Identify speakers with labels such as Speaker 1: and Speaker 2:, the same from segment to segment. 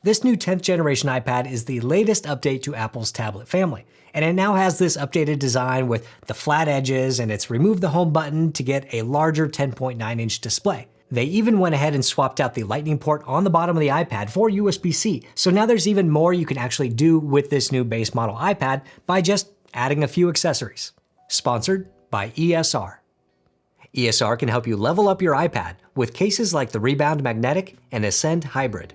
Speaker 1: This new 10th generation iPad is the latest update to Apple's tablet family, and it now has this updated design with the flat edges, and it's removed the home button to get a larger 10.9-inch display. They even went ahead and swapped out the lightning port on the bottom of the iPad for USB-C, so now there's even more you can actually do with this new base model iPad by just adding a few accessories. Sponsored by ESR. ESR can help you level up your iPad with cases like the Rebound Magnetic and Ascend Hybrid.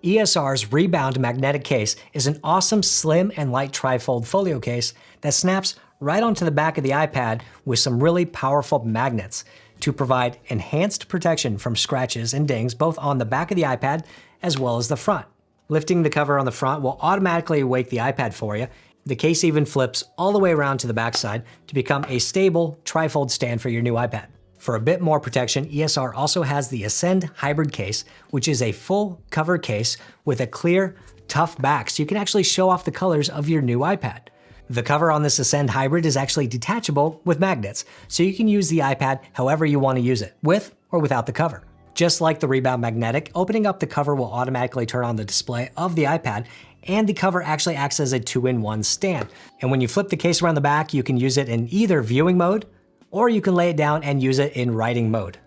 Speaker 1: ESR's Rebound Magnetic case is an awesome slim and light trifold folio case that snaps right onto the back of the iPad with some really powerful magnets to provide enhanced protection from scratches and dings both on the back of the iPad as well as the front. Lifting the cover on the front will automatically wake the iPad for you. The case even flips all the way around to the backside to become a stable trifold stand for your new iPad. For a bit more protection, ESR also has the Ascend Hybrid case, which is a full cover case with a clear, tough back so you can actually show off the colors of your new iPad. The cover on this Ascend Hybrid is actually detachable with magnets, so you can use the iPad however you want to use it, with or without the cover. Just like the Rebound Magnetic, opening up the cover will automatically turn on the display of the iPad, and the cover actually acts as a 2-in-1 stand. And when you flip the case around the back, you can use it in either viewing mode, or you can lay it down and use it in writing mode.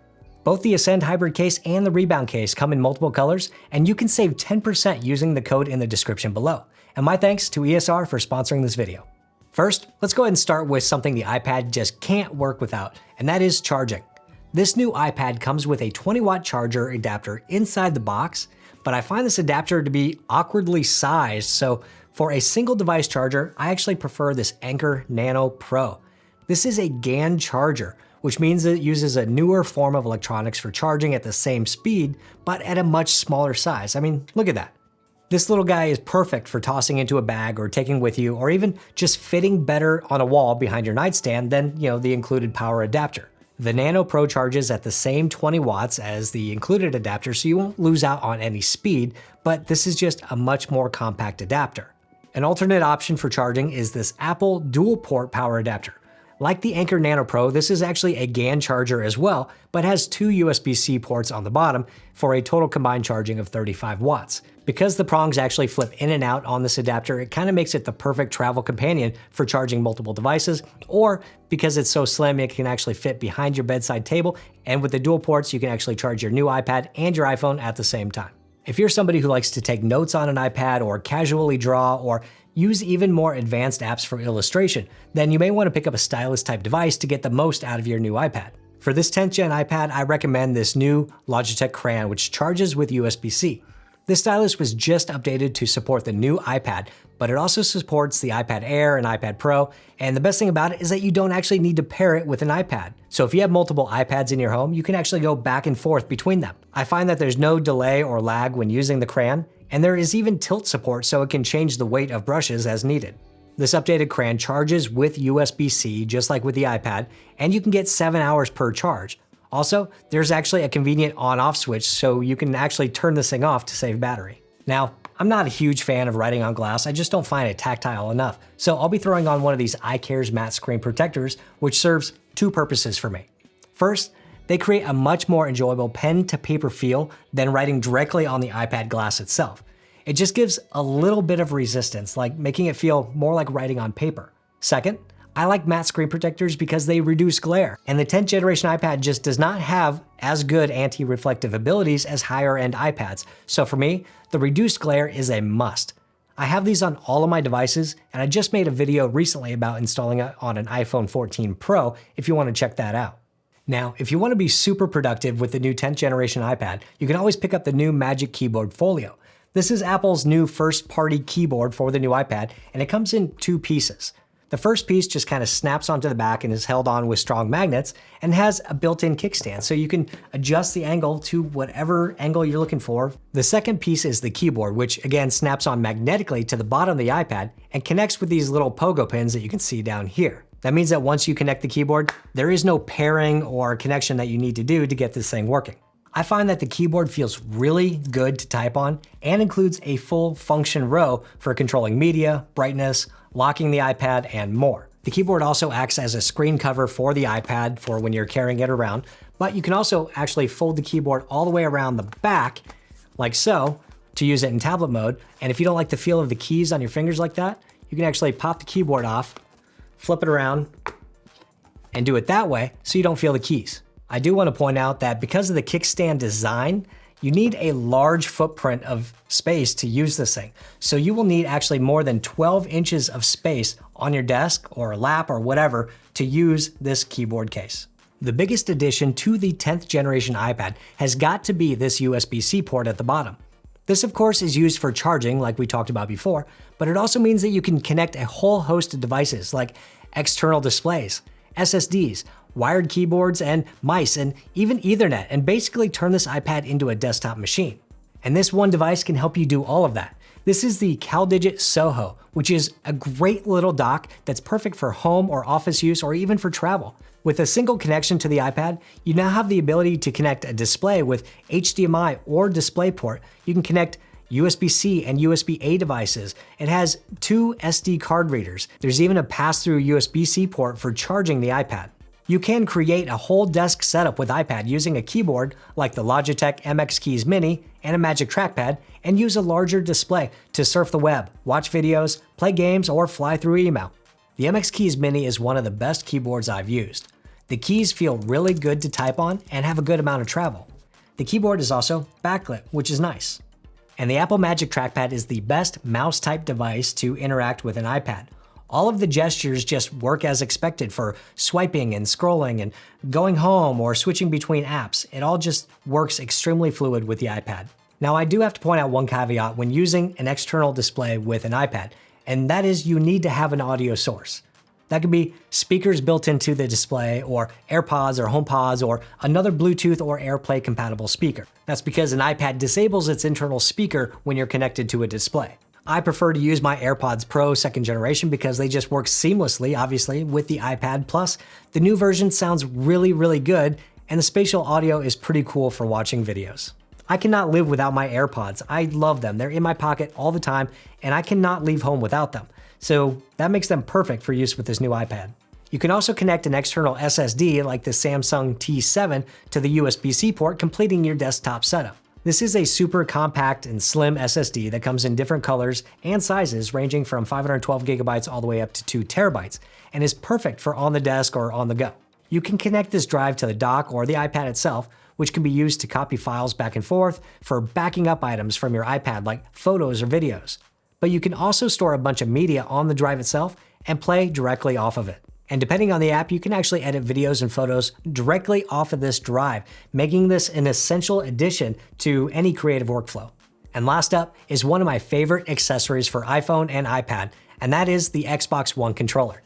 Speaker 1: Both the Ascend Hybrid case and the Rebound case come in multiple colors, and you can save 10% using the code in the description below. And my thanks to ESR for sponsoring this video. First, let's go ahead and start with something the iPad just can't work without, and that is charging. This new iPad comes with a 20-watt charger adapter inside the box, but I find this adapter to be awkwardly sized, so for a single device charger, I actually prefer this Anker Nano Pro. This is a GaN charger, which means it uses a newer form of electronics for charging at the same speed, but at a much smaller size. I mean, look at that. This little guy is perfect for tossing into a bag or taking with you, or even just fitting better on a wall behind your nightstand than, the included power adapter. The Nano Pro charges at the same 20 watts as the included adapter, so you won't lose out on any speed, but this is just a much more compact adapter. An alternate option for charging is this Apple dual port power adapter. Like the Anker Nano Pro, this is actually a GaN charger as well, but has 2 USB-C ports on the bottom for a total combined charging of 35 watts. Because the prongs actually flip in and out on this adapter, it kind of makes it the perfect travel companion for charging multiple devices, or because it's so slim, it can actually fit behind your bedside table, and with the dual ports, you can actually charge your new iPad and your iPhone at the same time. If you're somebody who likes to take notes on an iPad or casually draw or use even more advanced apps for illustration, then you may want to pick up a stylus type device to get the most out of your new iPad. For this 10th gen iPad, I recommend this new Logitech crayon, which charges with USB-C. This stylus was just updated to support the new iPad, but it also supports the iPad Air and iPad Pro, and the best thing about it is that you don't actually need to pair it with an iPad. So if you have multiple iPads in your home, you can actually go back and forth between them. I find that there's no delay or lag when using the crayon, and there is even tilt support so it can change the weight of brushes as needed. This updated crayon charges with USB-C just like with the iPad, and you can get 7 hours per charge. Also, there's actually a convenient on-off switch so you can actually turn this thing off to save battery. Now, I'm not a huge fan of writing on glass, I just don't find it tactile enough, so I'll be throwing on one of these iCares matte screen protectors, which serves 2 purposes for me. First, they create a much more enjoyable pen-to-paper feel than writing directly on the iPad glass itself. It just gives a little bit of resistance, like making it feel more like writing on paper. Second, I like matte screen protectors because they reduce glare, and the 10th generation iPad just does not have as good anti-reflective abilities as higher-end iPads, so for me, the reduced glare is a must. I have these on all of my devices, and I just made a video recently about installing it on an iPhone 14 Pro if you want to check that out. Now, if you want to be super productive with the new 10th generation iPad, you can always pick up the new Magic Keyboard Folio. This is Apple's new first-party keyboard for the new iPad, and it comes in 2 pieces. The first piece just kind of snaps onto the back and is held on with strong magnets and has a built-in kickstand, so you can adjust the angle to whatever angle you're looking for. The second piece is the keyboard, which again snaps on magnetically to the bottom of the iPad and connects with these little pogo pins that you can see down here. That means that once you connect the keyboard, there is no pairing or connection that you need to do to get this thing working. I find that the keyboard feels really good to type on and includes a full function row for controlling media, brightness, locking the iPad, and more. The keyboard also acts as a screen cover for the iPad for when you're carrying it around, but you can also actually fold the keyboard all the way around the back, like so, to use it in tablet mode. And if you don't like the feel of the keys on your fingers like that, you can actually pop the keyboard off, flip it around, and do it that way so you don't feel the keys. I do want to point out that because of the kickstand design, you need a large footprint of space to use this thing. So you will need actually more than 12 inches of space on your desk or lap or whatever to use this keyboard case. The biggest addition to the 10th generation iPad has got to be this USB-C port at the bottom. This of course is used for charging like we talked about before, but it also means that you can connect a whole host of devices like external displays, SSDs, wired keyboards and mice, and even Ethernet, and basically turn this iPad into a desktop machine. And this one device can help you do all of that. This is the CalDigit Soho, which is a great little dock that's perfect for home or office use or even for travel. With a single connection to the iPad, you now have the ability to connect a display with HDMI or DisplayPort. You can connect USB-C and USB-A devices. It has 2 SD card readers. There's even a pass-through USB-C port for charging the iPad. You can create a whole desk setup with iPad using a keyboard like the Logitech MX Keys Mini and a Magic Trackpad, and use a larger display to surf the web, watch videos, play games, or fly through email. The MX Keys Mini is one of the best keyboards I've used. The keys feel really good to type on and have a good amount of travel. The keyboard is also backlit, which is nice. And the Apple Magic Trackpad is the best mouse-type device to interact with an iPad. All of the gestures just work as expected for swiping and scrolling and going home or switching between apps. It all just works extremely fluid with the iPad. Now, I do have to point out one caveat when using an external display with an iPad, and that is you need to have an audio source. That could be speakers built into the display, or AirPods or HomePods, or another Bluetooth or AirPlay compatible speaker. That's because an iPad disables its internal speaker when you're connected to a display. I prefer to use my AirPods Pro 2nd generation because they just work seamlessly, obviously, with the iPad. Plus, the new version sounds really, really good, and the spatial audio is pretty cool for watching videos. I cannot live without my AirPods. I love them. They're in my pocket all the time, and I cannot leave home without them. So that makes them perfect for use with this new iPad. You can also connect an external SSD like the Samsung T7 to the USB-C port, completing your desktop setup. This is a super compact and slim SSD that comes in different colors and sizes ranging from 512 gigabytes all the way up to 2 terabytes, and is perfect for on the desk or on the go. You can connect this drive to the dock or the iPad itself, which can be used to copy files back and forth for backing up items from your iPad like photos or videos. But you can also store a bunch of media on the drive itself and play directly off of it. And depending on the app, you can actually edit videos and photos directly off of this drive, making this an essential addition to any creative workflow. And last up is one of my favorite accessories for iPhone and iPad, and that is the Xbox One controller.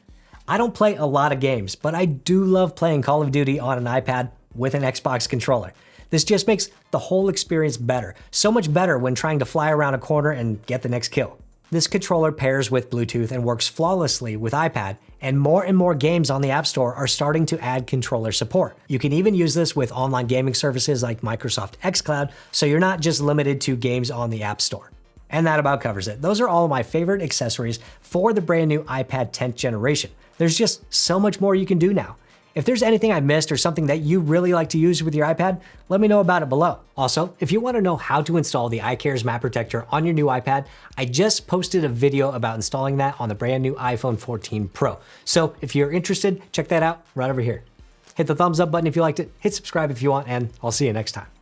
Speaker 1: I don't play a lot of games, but I do love playing Call of Duty on an iPad with an Xbox controller. This just makes the whole experience better, so much better when trying to fly around a corner and get the next kill. This controller pairs with Bluetooth and works flawlessly with iPad, and more games on the App Store are starting to add controller support. You can even use this with online gaming services like Microsoft xCloud, so you're not just limited to games on the App Store. And that about covers it. Those are all of my favorite accessories for the brand new iPad 10th generation. There's just so much more you can do now. If there's anything I missed or something that you really like to use with your iPad, let me know about it below. Also, if you want to know how to install the iCares Map Protector on your new iPad, I just posted a video about installing that on the brand new iPhone 14 Pro. So if you're interested, check that out right over here. Hit the thumbs up button if you liked it, hit subscribe if you want, and I'll see you next time.